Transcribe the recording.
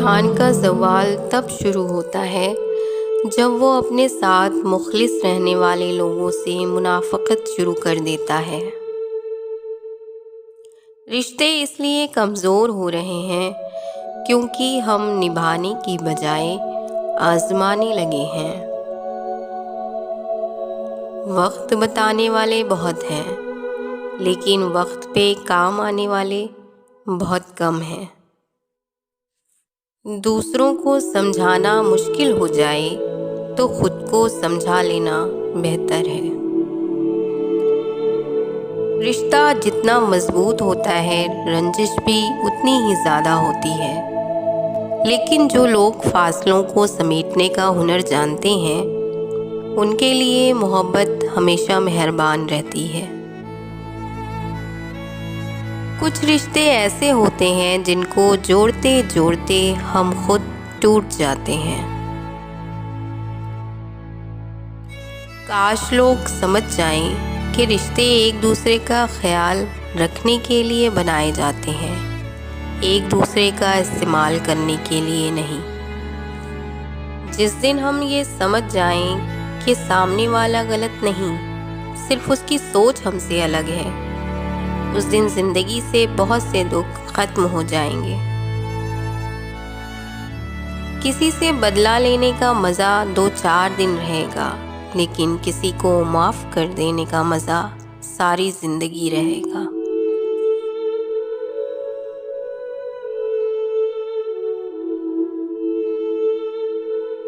इम्तिहान का सवाल तब शुरू होता है जब वो अपने साथ मुखलिस रहने वाले लोगों से मुनाफ़क़त शुरू कर देता है। रिश्ते इसलिए कमज़ोर हो रहे हैं क्योंकि हम निभाने की बजाय आज़माने लगे हैं। वक्त बताने वाले बहुत हैं, लेकिन वक्त पे काम आने वाले बहुत कम हैं। दूसरों को समझाना मुश्किल हो जाए तो खुद को समझा लेना बेहतर है। रिश्ता जितना मजबूत होता है, रंजिश भी उतनी ही ज़्यादा होती है। लेकिन जो लोग फासलों को समेटने का हुनर जानते हैं, उनके लिए मोहब्बत हमेशा मेहरबान रहती है। कुछ रिश्ते ऐसे होते हैं जिनको जोड़ते जोड़ते हम खुद टूट जाते हैं। काश लोग समझ जाएं कि रिश्ते एक दूसरे का ख्याल रखने के लिए बनाए जाते हैं, एक दूसरे का इस्तेमाल करने के लिए नहीं। जिस दिन हम ये समझ जाएं कि सामने वाला गलत नहीं, सिर्फ उसकी सोच हमसे अलग है, उस दिन ज़िंदगी से बहुत से दुख ख़त्म हो जाएंगे। किसी से बदला लेने का मज़ा 2-4 दिन रहेगा, लेकिन किसी को माफ़ कर देने का मज़ा सारी ज़िंदगी रहेगा।